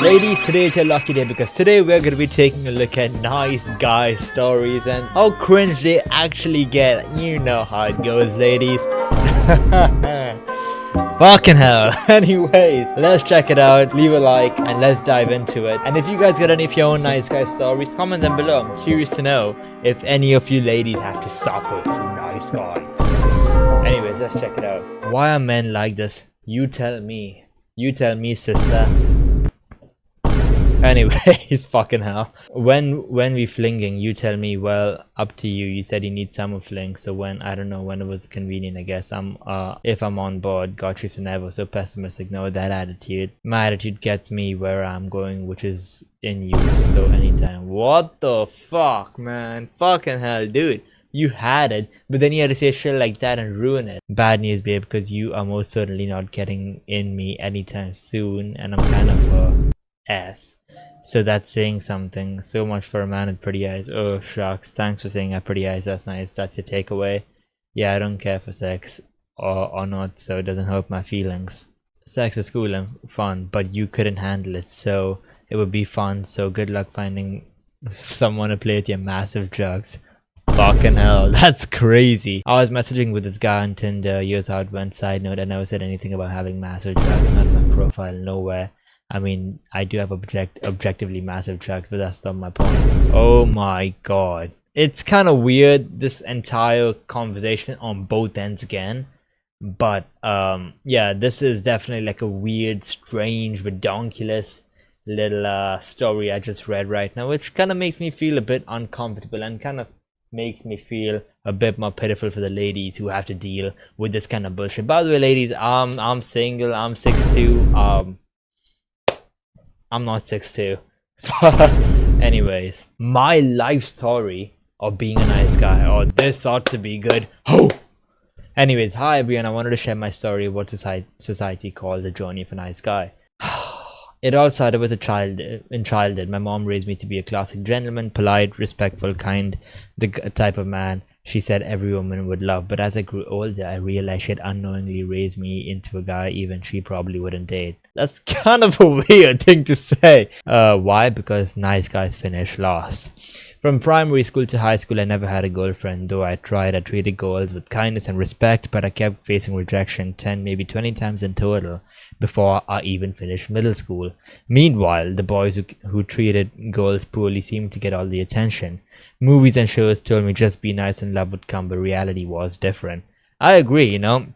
Ladies, today is your lucky day because today we're going to be taking a look at nice guy stories and how cringe they actually get. You know how it goes, ladies. Fucking hell. Anyways, let's check it out, leave a like, and let's dive into it. And if you guys got any of your own nice guy stories, comment them below. I'm curious to know if any of you ladies have to suffer through nice guys. Anyways, let's check it out. Why are men like this? You tell me. You tell me, sister. Anyways, fucking hell. When we flinging, you tell me. Well, up to you. You said you need summer fling, so when, I don't know, when it was convenient, I guess. If I'm on board, got you so never. So pessimistic, no, that attitude. My attitude gets me where I'm going, which is in you, so anytime. What the fuck, man? Fucking hell, dude. You had it, but then you had to say shit like that and ruin it. Bad news, babe, because you are most certainly not getting in me anytime soon, and I'm kind of a ass. So that's saying something. So much for a man with pretty eyes. Oh shucks, thanks for saying I have pretty eyes, that's nice. That's your takeaway. Yeah, I don't care for sex or not, so it doesn't hurt my feelings. Sex is cool and fun, but you couldn't handle it, so it would be fun. So good luck finding someone to play with your massive drugs. Fucking hell, that's crazy. I was messaging with this guy on Tinder, years how it went. Side note, I never said anything about having massive drugs on my profile, nowhere. I mean, I do have objectively massive drugs, but that's not my point. Oh my god. It's kind of weird, this entire conversation on both ends again. But, yeah, this is definitely like a weird, strange, redonkulous little story I just read right now, which kind of makes me feel a bit uncomfortable and kind of makes me feel a bit more pitiful for the ladies who have to deal with this kind of bullshit. By the way, ladies, I'm single, I'm 6'2", I'm not 6'2". Anyways, my life story of being a nice guy. Oh, this ought to be good. Oh! Anyways, hi everyone, I wanted to share my story of what society called the journey of a nice guy. It all started with in childhood. My mom raised me to be a classic gentleman, polite, respectful, kind, the type of man she said every woman would love. But as I grew older, I realized she had unknowingly raised me into a guy even she probably wouldn't date. That's kind of a weird thing to say. Why? Because nice guys finish last. From primary school to high school, I never had a girlfriend, though I tried. I treated girls with kindness and respect, but I kept facing rejection 10, maybe 20 times in total before I even finished middle school. Meanwhile, the boys who treated girls poorly seemed to get all the attention. Movies and shows told me just be nice and love would come, but reality was different. I agree, you know.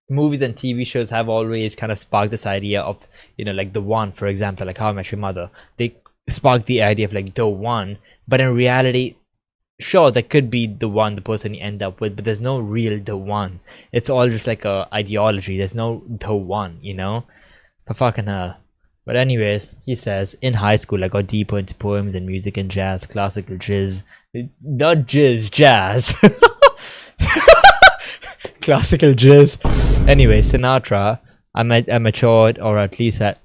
Movies and TV shows have always kind of sparked this idea of, you know, like the one, for example, like How I Met Your Mother. They sparked the idea of like the one, but in reality, sure, that could be the one, the person you end up with, but there's no real the one. It's all just like a ideology. There's no the one, you know? For fucking hell. But anyways, he says, in high school, I got deeper into poems and music and jazz, classical jazz. Not jizz, jazz. Classical jazz. Anyway, Sinatra, I matured, or at least I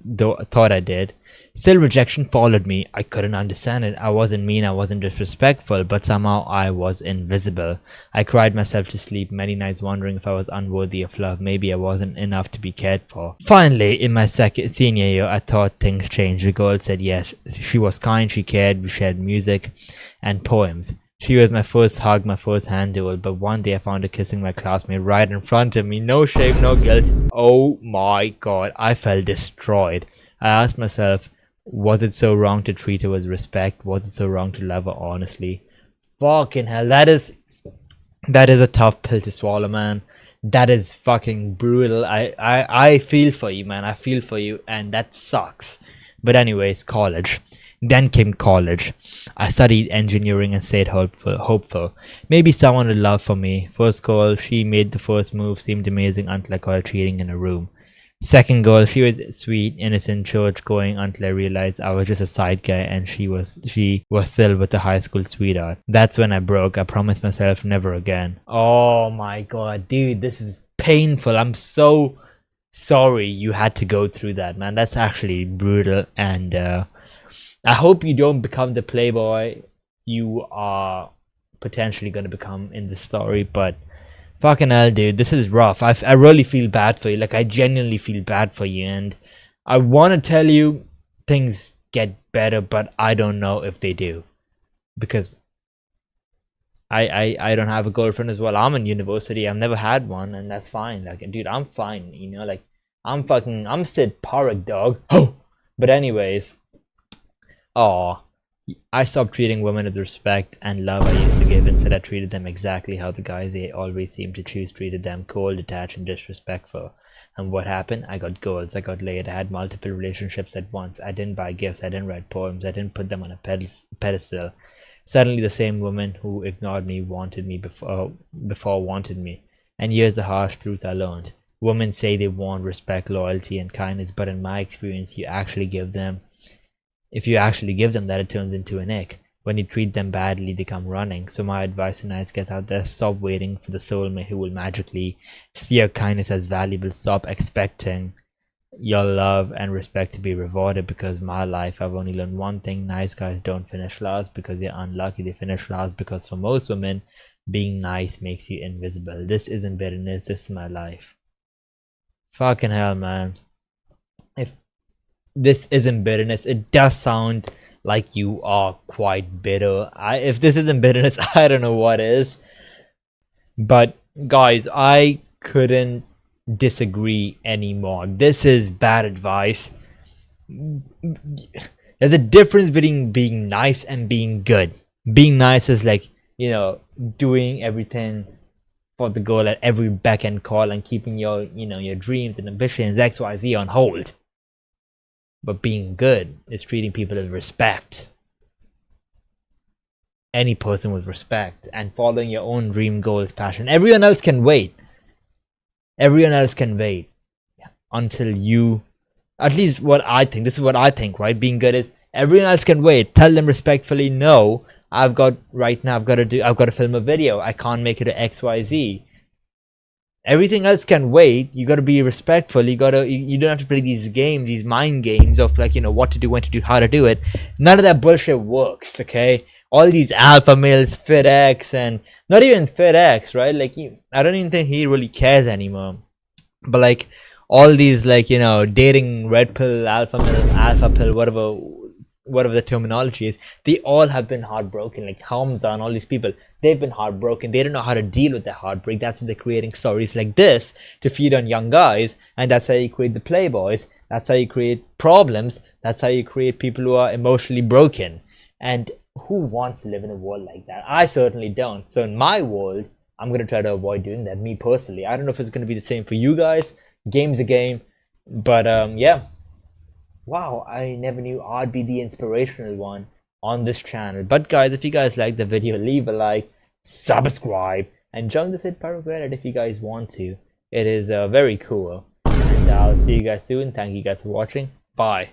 thought I did. Still, rejection followed me. I couldn't understand it. I wasn't mean, I wasn't disrespectful, but somehow I was invisible. I cried myself to sleep many nights wondering if I was unworthy of love. Maybe I wasn't enough to be cared for. Finally, in my senior year, I thought things changed. The girl said yes. She was kind, she cared, we shared music and poems. She was my first hug, my first handhold, but one day I found her kissing my classmate right in front of me. No shame, no guilt. Oh my god, I felt destroyed. I asked myself, was it so wrong to treat her with respect? Was it so wrong to love her honestly? Fucking hell, that is a tough pill to swallow, man. That is fucking brutal. I feel for you, man. I feel for you, and that sucks. But anyways, college. Then came college. I studied engineering and stayed hopeful. Maybe someone would love for me. First girl, she made the first move, seemed amazing until I caught her cheating in a room. Second girl, she was sweet, innocent, church going until I realized I was just a side guy and she was still with the high school sweetheart. That's when I broke. I promised myself never again. Oh my god, dude, this is painful. I'm so sorry you had to go through that, man. That's actually brutal, and I hope you don't become the playboy you are potentially going to become in this story, but fucking hell, dude, this is rough. I really feel bad for you. Like, I genuinely feel bad for you, and I want to tell you things get better, but I don't know if they do, because I don't have a girlfriend as well. I'm in university. I've never had one, and that's fine. Like, dude, I'm fine. You know, like I'm sidparikh, dog. Oh, but anyways, oh, I stopped treating women with respect and love I used to give. Instead, I treated them exactly how the guys they always seem to choose treated them: cold, detached, and disrespectful. And what happened? I got girls, I got laid, I had multiple relationships at once. I didn't buy gifts, I didn't write poems, I didn't put them on a pedestal. Suddenly, the same woman who ignored me wanted me before wanted me. And here's the harsh truth I learned: women say they want respect, loyalty, and kindness, but in my experience, if you actually give them that, it turns into an ick. When you treat them badly, they come running. So my advice to nice guys out there: stop waiting for the soulmate who will magically see your kindness as valuable. Stop expecting your love and respect to be rewarded, because my life, I've only learned one thing: nice guys don't finish last because they're unlucky. They finish last because for most women, being nice makes you invisible. This isn't bitterness, this is my life. Fucking hell, man. If this isn't bitterness, it does sound like you are quite bitter. If this isn't bitterness, I don't know what is. But guys, I couldn't disagree anymore. This is bad advice. There's a difference between being nice and being good. Being nice is like, you know, doing everything for the girl at every beck and call and keeping your, you know, your dreams and ambitions XYZ on hold. But being good is treating people with respect. Any person with respect, and following your own dream, goals, passion. Everyone else can wait. Everyone else can wait until you, at least what I think, this is what I think, right? Being good is everyone else can wait. Tell them respectfully, no, I've got to film a video. I can't make it to XYZ. Everything else can wait. You gotta be respectful. You don't have to play these games, these mind games of like, you know, what to do, when to do, how to do it. None of that bullshit works, okay? All these alpha males, FitX, and not even FitX, right? Like, I don't even think he really cares anymore. But like, all these, like, you know, dating red pill, alpha male, alpha pill, whatever the terminology is, they all have been heartbroken. Like Hamza and all these people, they've been heartbroken. They don't know how to deal with their heartbreak. That's why they're creating stories like this to feed on young guys, and that's how you create the playboys. That's how you create problems. That's how you create people who are emotionally broken. And who wants to live in a world like that? I certainly don't. So in my world, I'm going to try to avoid doing that, me personally. I don't know if it's going to be the same for you guys. Game's a game. But yeah. Wow, I never knew I'd be the inspirational one on this channel. But guys, if you guys like the video, leave a like, subscribe, and join the sidparikh Reddit if you guys want to. It is very cool. And I'll see you guys soon. Thank you guys for watching. Bye.